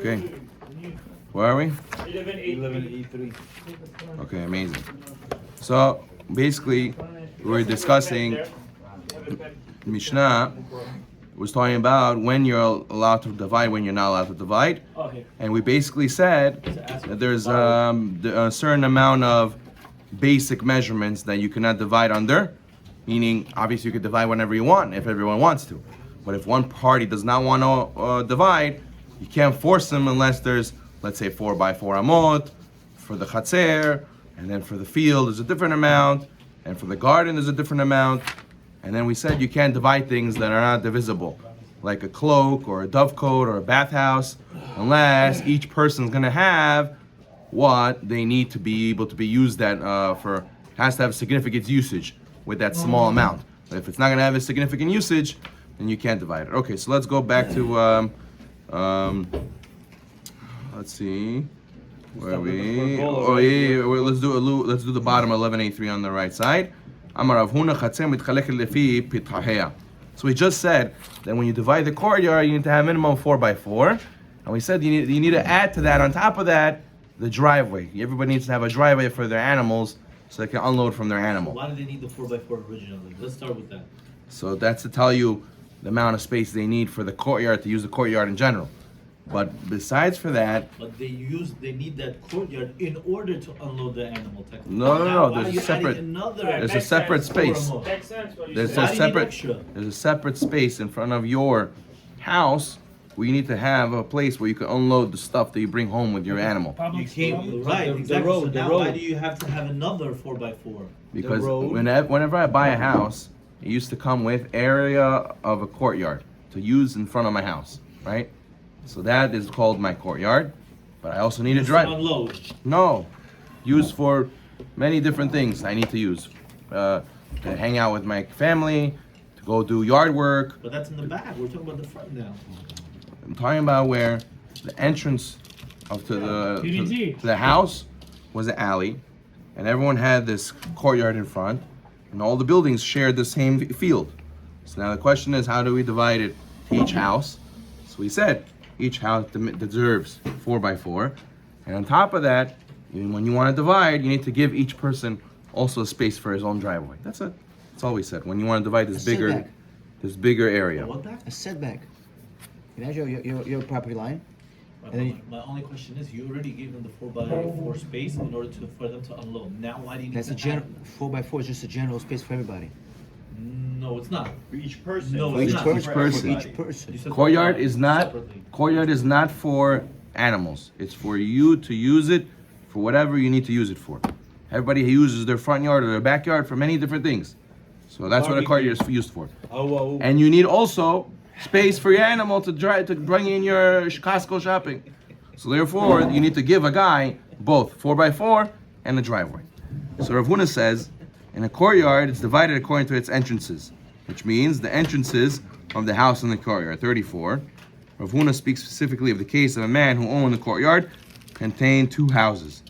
Okay. Where are we? 11a3. Okay, amazing. So basically, we're discussing Mishnah was talking about when you're allowed to divide, when you're not allowed to divide, and we basically said that there's a certain amount of basic measurements that you cannot divide under. Meaning, obviously, you could divide whenever you want if everyone wants to. But if one party does not want to divide, you can't force them unless there's, let's say, 4x4 amot for the chatzer, and then for the field there's a different amount, and for the garden there's a different amount. And then we said you can't divide things that are not divisible, like a cloak or a dovecoat or a bathhouse, unless each person's going to have what they need to be able to be used for, has to have significant usage with that small amount. But if it's not going to have a significant usage, then you can't divide it. Okay, so let's go back to, let's see, where are we? Oh yeah, let's do the bottom 11a3 on the right side. So we just said that when you divide the courtyard, you need to have minimum 4x4, and we said you need to add to that, on top of that, the driveway. Everybody needs to have a driveway for their animals so they can unload from their animal. Why do they need the 4x4 originally? Let's start with that. So that's to tell you the amount of space they need for the courtyard, to use the courtyard in general. But besides for that, but they need that courtyard in order to unload the animal. No. There's a separate space. There's a separate space in front of your house where you need to have a place where you can unload the stuff that you bring home with your animal. You came right, exactly. So now why do you have to have another 4x4? Because whenever I buy a house, it used to come with area of a courtyard to use in front of my house, right? So that is called my courtyard, but I also need a driveway. Unload. No, used for many different things. I need to use to hang out with my family, to go do yard work. But that's in the back. We're talking about the front now. I'm talking about where the entrance to the house was an alley, and everyone had this courtyard in front, and all the buildings shared the same field. So now the question is, how do we divide it to each house? So we said each house deserves 4x4, and on top of that, even when you want to divide, you need to give each person also a space for his own driveway. That's it. That's all we said. When you want to divide this bigger area. A setback. Imagine your property line. My only question is, you already gave them the 4x4 space in order for them to unload. Now why do you need That's a general 4x4 is just a general space for everybody. No, it's not. For each person. No, For it's each not. person. For each person. Courtyard is not for animals. It's for you to use it for whatever you need to use it for. Everybody uses their front yard or their backyard for many different things. So that's what a courtyard is used for. And you need also space for your animal to bring in your Costco shopping. So therefore, you need to give a guy both 4x4 and a driveway. So Rav Huna says, in a courtyard, it's divided according to its entrances, which means the entrances of the house and the courtyard. 34. Rav Huna speaks specifically of the case of a man who owned the courtyard, contained two houses.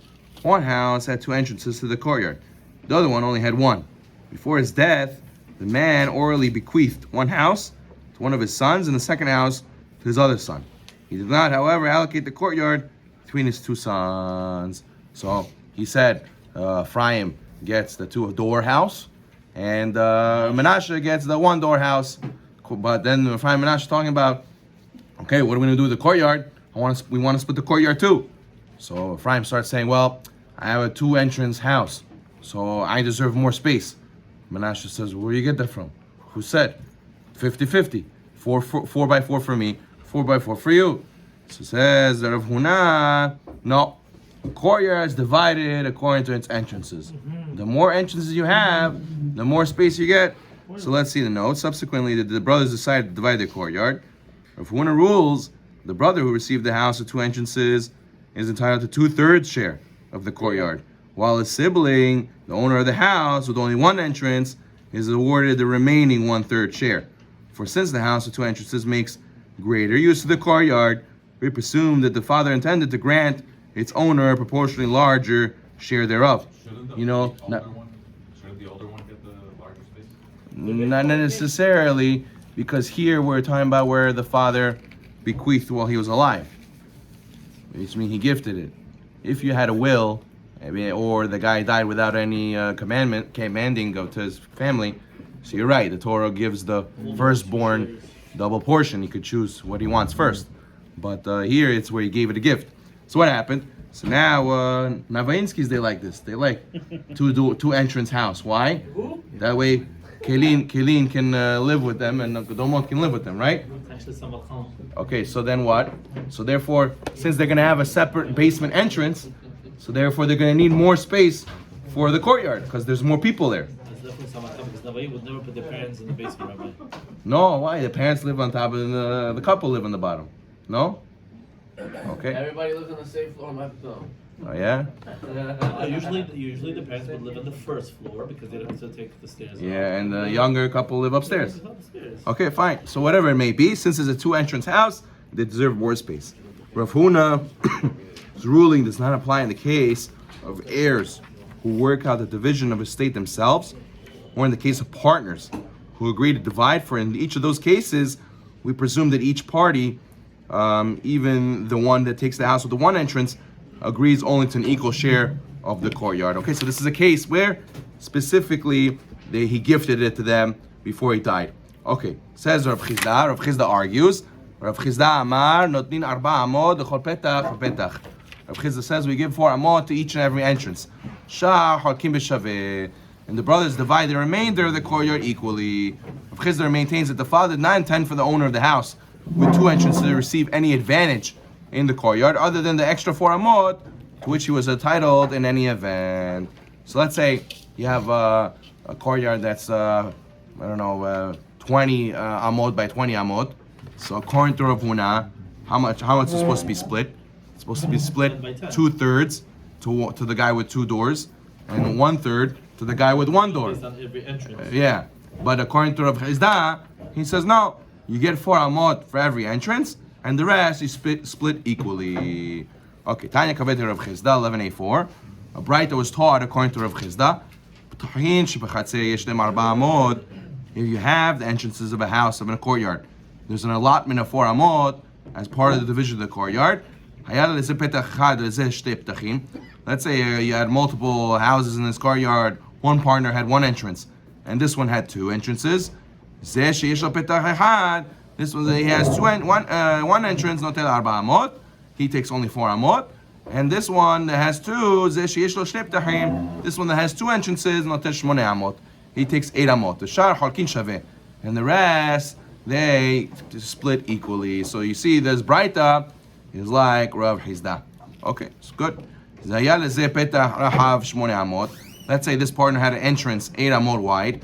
One house had two entrances to the courtyard. The other one only had one. Before his death, the man orally bequeathed one house to one of his sons and the second house to his other son. He did not, however, allocate the courtyard between his two sons. So he said, Ephraim gets the two-door house, and Menashe gets the one-door house. But then Ephraim and Menashe talking about, okay, what are we going to do with the courtyard? We want to split the courtyard too. So Ephraim starts saying, well, I have a two-entrance house, so I deserve more space. Menashe says, where do you get that from? Who said? 50-50. 4x4 for me, 4x4 for you. So says that Rav Huna, no, the courtyard is divided according to its entrances. The more entrances you have, the more space you get. So let's see the note. Subsequently, the brothers decided to divide their courtyard. Rav Huna rules the brother who received the house with two entrances is entitled to 2/3 share of the courtyard, while his sibling, the owner of the house with only one entrance, is awarded the remaining 1/3 share. For since the house with two entrances makes greater use of the courtyard, we presume that the father intended to grant its owner a proportionally larger share thereof. Shouldn't the older one get the larger space? Not necessarily, because here we're talking about where the father bequeathed while he was alive. which means he gifted it. If you had a will, or the guy died without any commanding to his family, so you're right. The Torah gives the firstborn double portion. He could choose what he wants first. But here it's where he gave it a gift. So what happened? So now Navainskis, they like this. They like two entrance house. Why? That way Kelin can live with them and Domot can live with them, right? Okay, so then what? So therefore, since they're going to have a separate basement entrance, so therefore they're going to need more space for the courtyard because there's more people there. Because would never put their parents in the basement, Rabbi. No, why? The parents live on top and the couple live on the bottom. No? Okay. Everybody lives on the same floor, my no. Oh yeah? Usually the parents would live on the first floor because they don't have to take the stairs. Yeah, and the younger couple live upstairs. Upstairs. Okay, fine. So whatever it may be, since it's a two-entrance house, they deserve more space. Rav Huna's ruling does not apply in the case of heirs who work out the division of estate themselves, or in the case of partners who agree to divide. For in each of those cases, we presume that each party, even the one that takes the house with the one entrance, agrees only to an equal share of the courtyard. Okay, so this is a case where specifically he gifted it to them before he died. Okay, says Rav Chizda. Rav Chizda argues. Rav Chizda amar notnin arba amod l'chol petach v'petach. Rav Chizda says we give 4 amot to each and every entrance. Shah halkim b'shaveh. And the brothers divide the remainder of the courtyard equally. Rav Chizda maintains that the father did not intend for the owner of the house with 2 entrances to receive any advantage in the courtyard other than the extra 4 amot to which he was entitled in any event. So let's say you have a courtyard that's 20 amot by 20 amot. So according to Rav Huna, how much is supposed to be split? It's supposed to be split 2/3 to the guy with 2 doors and 1/3 to the guy with 1 door. Based on every entrance. Yeah, but according to Rav Chizda, he says no. You get 4 amot for every entrance, and the rest is split equally. Okay, Tanya Kavet Rav Chizda 11a4. A Batra was taught according to Rav Chizda. If you have the entrances of a house of a courtyard, there's an allotment of 4 amot as part of the division of the courtyard. Let's say you had multiple houses in this courtyard. One partner had 1 entrance, and this one had 2 entrances. This one he has one entrance, notel 4 amot. He takes only 4 amot. And this one that has 2, this one that has 2 entrances, notel 8 amot. He takes 8 amot. The shar halkin shaveh, and the rest they split equally. So you see, this Batra is like Rav Chizda. Okay, it's good. Let's say this partner had an entrance 8 amot wide.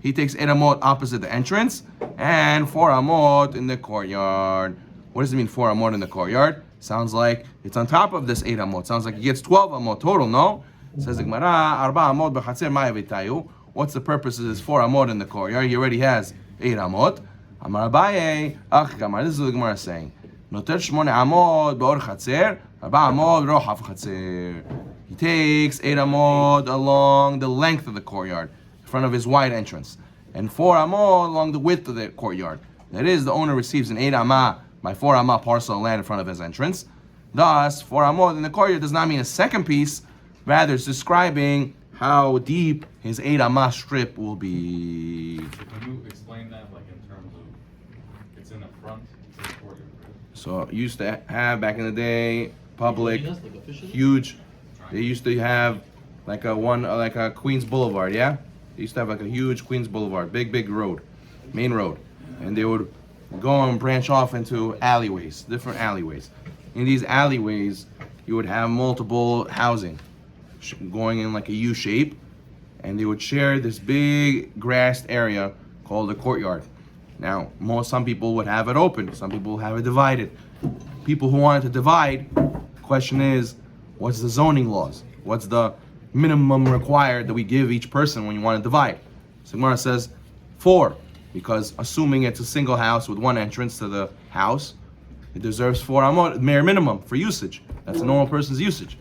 He takes 8 amot opposite the entrance and 4 amot in the courtyard. What does it mean 4 amot in the courtyard? Sounds like it's on top of this 8 amot. Sounds like he gets 12 amot total, no? Says the Gemara, 4 amot b'chatzer ma yavitayu. What's the purpose of this 4 amot in the courtyard? He already has 8 amot. Amar Abaye, this is what the Gemara is saying. Noter 8 amot be'or chatzer, 4 amot rohav chatzer. He takes 8 amot along the length of the courtyard, in front of his wide entrance, and 4 amot along the width of the courtyard. That is, the owner receives an 8 amah by 4 amah parcel of land in front of his entrance. Thus, 4 amot in the courtyard does not mean a second piece, rather it's describing how deep his 8 amah strip will be. Can you explain that, like in terms of it's in the front of the courtyard? So used to have back in the day, public, huge. They used to have like a Queens Boulevard, yeah. They used to have like a huge Queens Boulevard, big road, main road, and they would go and branch off into alleyways, different alleyways. In these alleyways, you would have multiple housing going in like a U shape, and they would share this big grassed area called the courtyard. Now, some people would have it open, some people have it divided. People who wanted to divide, the question is, what's the zoning laws? What's the minimum required that we give each person when you want to divide? So Gemara says 4, because assuming it's a single house with 1 entrance to the house, it deserves 4 amot, mere minimum for usage. That's a normal person's usage.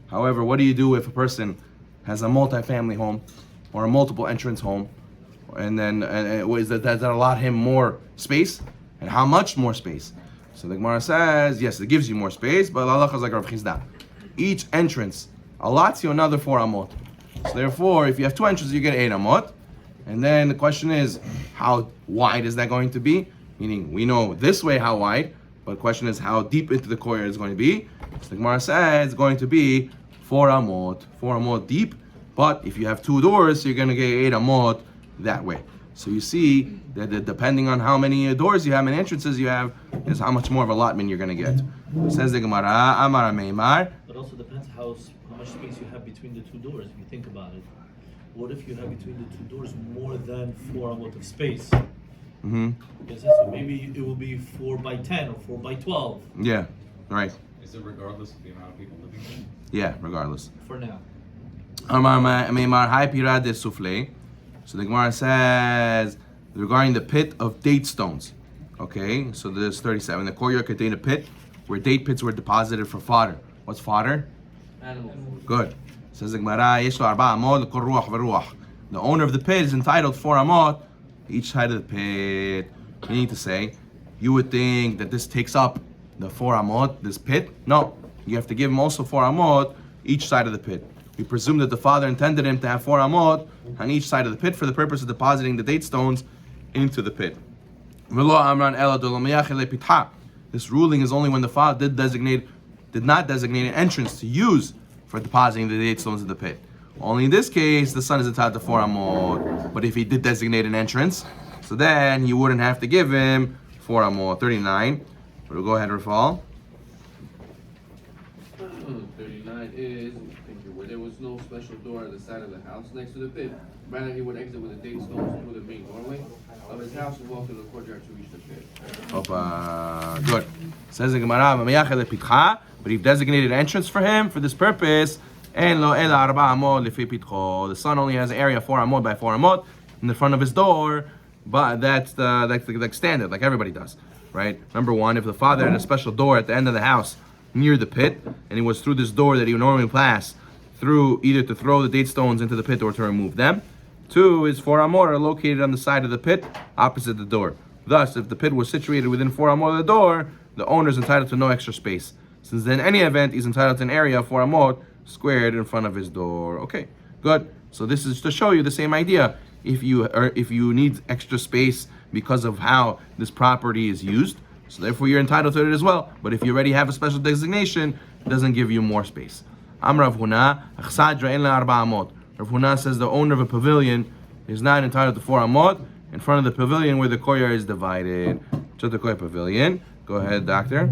However, what do you do if a person has a multi-family home or a multiple entrance home, and then does that allot him more space? And how much more space? So the Gemara says, yes, it gives you more space, but Allah is like Rav Chizda. Each entrance allots you another 4 amot. So therefore, if you have 2 entrances, you get 8 amot. And then the question is, how wide is that going to be? Meaning, we know this way how wide, but the question is how deep into the courtyard is going to be. So the Gemara says it's going to be 4 amot deep. But if you have 2 doors, so you're going to get 8 amot that way. So you see that depending on how many doors you have, how many entrances you have, is how much more of allotment you're going to get. Says the Gemara, Amar Meimar. But also depends how much space you have between the 2 doors, if you think about it. What if you have between the 2 doors more than 4 amot of space? Mm-hmm. So maybe it will be 4 by 10 or 4 by 12. Yeah, right. Is it regardless of the amount of people living there? Yeah, regardless. For now. Amar Meimar, Hai Pirad de Souffle. So the Gemara says regarding the pit of date stones. Okay, so there's 37. The courtyard contained a pit where date pits were deposited for fodder. What's fodder? Animals. Good. Says the Gemara, Yesh lo 4 amot l'kol ruach v'ruach. The owner of the pit is entitled 4 amot each side of the pit. Meaning to say, you would think that this takes up the 4 amot, this pit. No, you have to give him also 4 amot each side of the pit. We presume that the father intended him to have 4 amot on each side of the pit for the purpose of depositing the date stones into the pit. This ruling is only when the father did not designate an entrance to use for depositing the date stones in the pit. Only in this case, the son is entitled to 4 amot. But if he did designate an entrance, so then you wouldn't have to give him 4 amot. 39. We'll go ahead, Rafal. 39 is, thank you, where there was no special door at the side of the house next to the pit. Rather, he would exit with the date stones through the main doorway of his house and walk through the courtyard to reach the pit. Opa, good. Says the Gemara, but he designated an entrance for him for this purpose. The son only has an area 4 amot by 4 amot in the front of his door, but that's the standard, like everybody does, right? Number 1, if the father had a special door at the end of the house near the pit, and it was through this door that he would normally pass through, either to throw the date stones into the pit or to remove them. 2 is 4 amot are located on the side of the pit opposite the door. Thus, if the pit was situated within 4 amot of the door, the owner is entitled to no extra space. Since in any event, he's entitled to an area of 4 amot squared in front of his door. Okay, good. So this is to show you the same idea. If you need extra space because of how this property is used, so therefore you're entitled to it as well. But if you already have a special designation, it doesn't give you more space. Am Rav Huna, Achsadra en la 4 amot. Rav Huna says the owner of a pavilion is not entitled to 4 amot in front of the pavilion where the courtyard is divided. Chotakoy pavilion. Go ahead, doctor.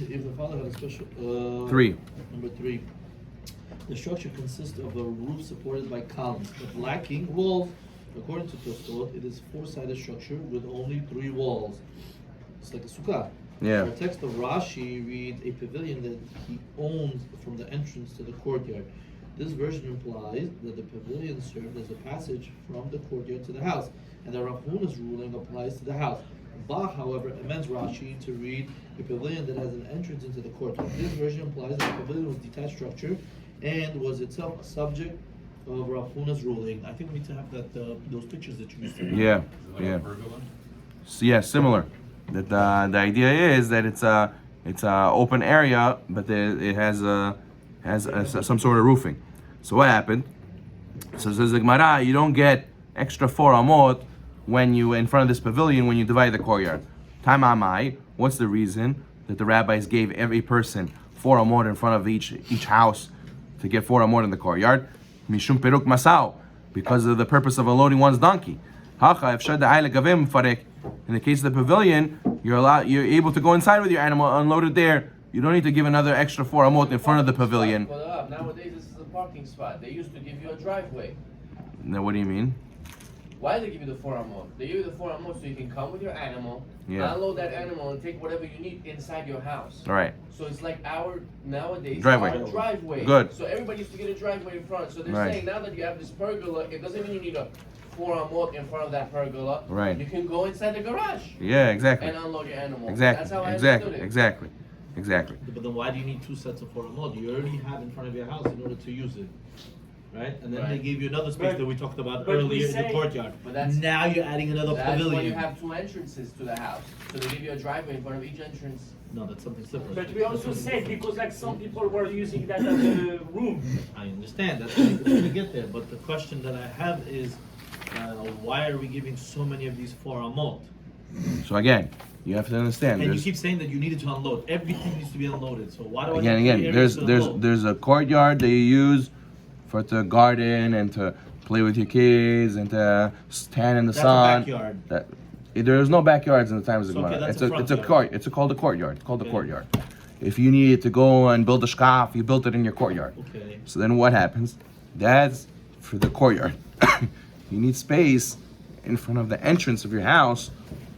If the father had a special... 3. Number 3. The structure consists of a roof supported by columns, but lacking walls. According to Tosfot, it is 4-sided structure with only 3 walls. It's like a sukkah. Yeah. The text of Rashi reads a pavilion that he owns from the entrance to the courtyard. This version implies that the pavilion served as a passage from the courtyard to the house, and the Rav Huna's ruling applies to the house. Bach, however, amends Rashi to read a pavilion that has an entrance into the courtyard. This version implies that the pavilion was a detached structure and was itself a subject of Rav Huna's ruling. I think we need to have those pictures that you used to. Yeah, Is it like yeah. a pergola? So yeah, similar. That the idea is that it's a open area, but it has some sort of roofing. So what happened? So says the Gemara, you don't get extra 4 amot when you in front of this pavilion when you divide the courtyard. Tamamai. What's the reason that the rabbis gave every person 4 amot in front of each house to get 4 amot in the courtyard? Mishum peruk masao, because of the purpose of unloading one's donkey. In the case of the pavilion, you're able to go inside with your animal, unload it there. You don't need to give another extra 4 amot in front of the pavilion. Nowadays, this is a parking spot. They used to give you a driveway. Now, what do you mean? Why do they give you the 4 amot? They give you the 4 amot so you can come with your animal, unload that animal, and take whatever you need inside your house. All right. So it's like our nowadays Driveway. our driveway. Good. So everybody used to get a driveway in front. So they're Right. saying now that you have this pergola, it doesn't mean you need a 4 amot in front of that pergola. Right. You can go inside the garage Yeah, exactly. and unload your animal. Exactly. That's how I Exactly. understood it. Exactly. Exactly. But then why do you need 2 sets of 4 amot? You already have in front of your house in order to use it. right? And then Right. they gave you another space But- that we talked about but we earlier in the say- courtyard. But that's- now you're adding another That's when you pavilion. have two entrances to the house. So they give you a driveway in front of each entrance. No, that's something separate. But we also said, because like some people were using that as a room. I understand, that's when we get there, but the question that I have is, why are we giving so many of these 4 amot? So again, you have to understand. And you There's, keep saying that you needed to unload. Everything needs to be unloaded, so why do I again, have three areas to unload? there's a courtyard that you use for to garden and to play with your kids and to stand in the That's a sun. backyard. That there's no backyards in the times of Okay, Gemara. that's It's a a front it's a yard. court. It's called a courtyard. It's called a Okay. courtyard. If you needed to go and build a shkaf, you built it in your courtyard. Okay. So then what happens? That's for the courtyard. You need space in front of the entrance of your house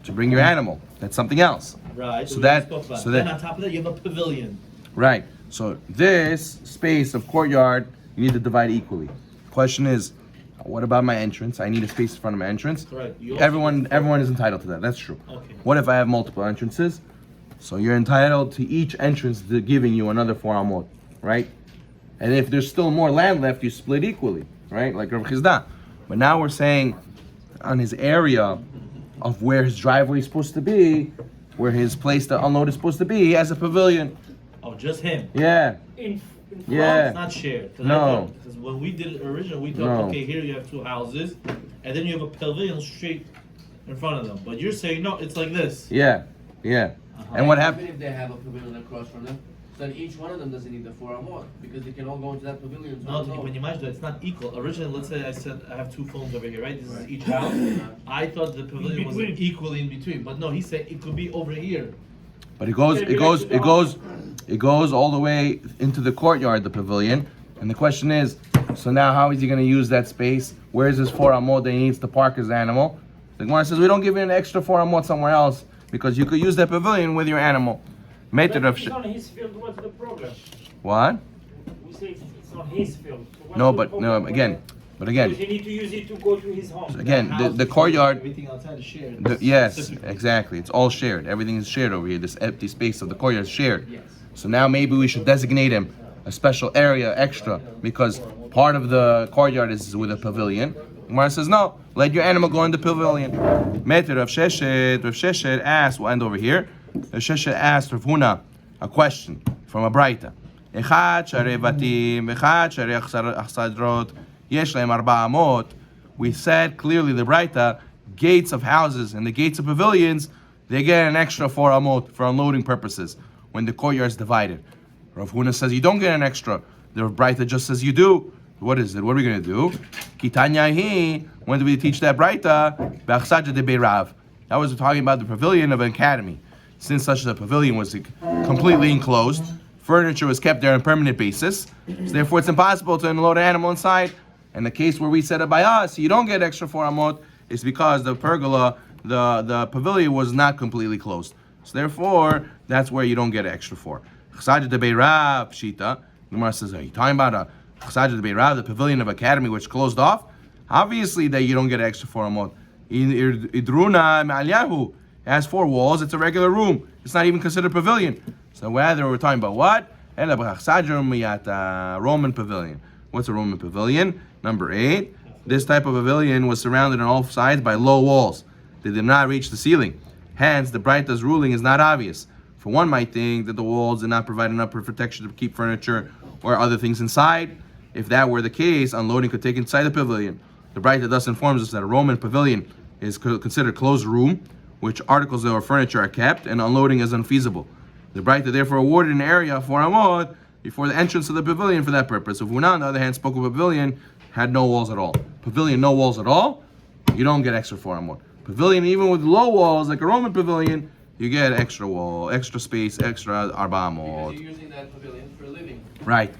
to bring your animal. That's something else. Right, So we that- spoke about so it. that- Then on top of that, you have a pavilion. Right. So this space of courtyard, you need to divide equally. Question is, what about my entrance? I need a space in front of my entrance. Correct. You also- Everyone is entitled to that. That's true. Okay. What if I have multiple entrances? So you're entitled to each entrance to giving you another 4 amot, right? And if there's still more land left, you split equally, right? Like Rav Chizda. But now we're saying on his area of where his driveway is supposed to be, where his place to unload is supposed to be, he has a pavilion. Oh, just him. Yeah. In front. Yeah. It's not shared. No. Because when we did it originally, we thought, No. okay, here you have 2 houses, and then you have a pavilion straight in front of them. But you're saying, no, it's like this. Yeah. Yeah. Uh-huh. And what Even happened? if they have a pavilion across from them, so then each one of them doesn't need the 4 amot because they can all go into that pavilion. to No, unload. when you imagine that, it's not equal. Originally, let's say I said I have 2 phones over here, right? This is Right. each house. I thought the pavilion was between. equally in between, but no, he said it could be over here. But it goes all the way into the courtyard, the pavilion. And the question is, so now how is he going to use that space? Where is his 4 amot that he needs to park his animal? The Gemara says we don't give you an extra 4 amot somewhere else because you could use that pavilion with your animal. But Meter of it's on his field, what's the problem? what? We say it's on his field. So what's No, the but problem? again, Because he need to use it to go to his home. again, House the is courtyard. Everything outside is shared. Yes, Specifically. exactly. It's all shared. Everything is shared over here. This empty space of the courtyard is shared. Yes. So now maybe we should designate him a special area extra because part of the courtyard is with a pavilion. Gemara says no, let your animal go in the pavilion. Meter Rav Sheshet asked, we'll end over here. Rav Sheshet asked Rav Huna a question from a Braita. Echad sharei batim, echad sharei achsadrot, yesh lehem 4 amot. We said clearly the Braita, gates of houses and the gates of pavilions, they get an extra 4 amot for unloading purposes when the courtyard is divided. Rav Huna says you don't get an extra. The Braita just says you do. What is it? What are we going to do? Kitanya hi. When do we teach that Braita? B'achsaja de beirav. That was talking about the pavilion of an academy. Since such a pavilion was completely enclosed, furniture was kept there on a permanent basis. So therefore, it's impossible to unload an animal inside. And the case where we said it by us, you don't get extra 4 amot, is because the pergola, the pavilion was not completely closed. So therefore, that's where you don't get an extra 4. Chsaja de beirav shita. Gemara says, are you talking about a Chsaja de beirav, the pavilion of academy, which closed off? Obviously, that you don't get an extra 4 amot. Idruna ma'alyahu. It has 4 walls. It's a regular room. It's not even considered pavilion. So rather, we're talking about what? Roman pavilion. What's a Roman pavilion? Number 8. This type of pavilion was surrounded on all sides by low walls. They did not reach the ceiling. Hence, the Braita's ruling is not obvious. For one might think that the walls did not provide enough protection to keep furniture or other things inside. If that were the case, unloading could take inside the pavilion. The Braita thus informs us that a Roman pavilion is considered a closed room, which articles or furniture are kept, and unloading is unfeasible. The Braita therefore awarded an area for Amod before the entrance of the pavilion for that purpose. If Huna, on the other hand, spoke of a pavilion, had no walls at all. Pavilion, no walls at all, you don't get extra 4 Amod. Pavilion, even with low walls, like a Roman pavilion, you get extra wall, extra space, extra 4 Because Amod. you're using that pavilion for a living. Right,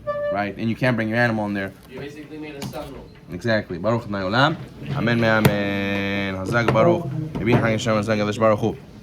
and you can't bring your animal in there. You basically made a sunroom. Exactly. Baruch Adonai Olam. Amen, amen. Hazak Baruch. Yibin Hashem Hazak Baruch Hu.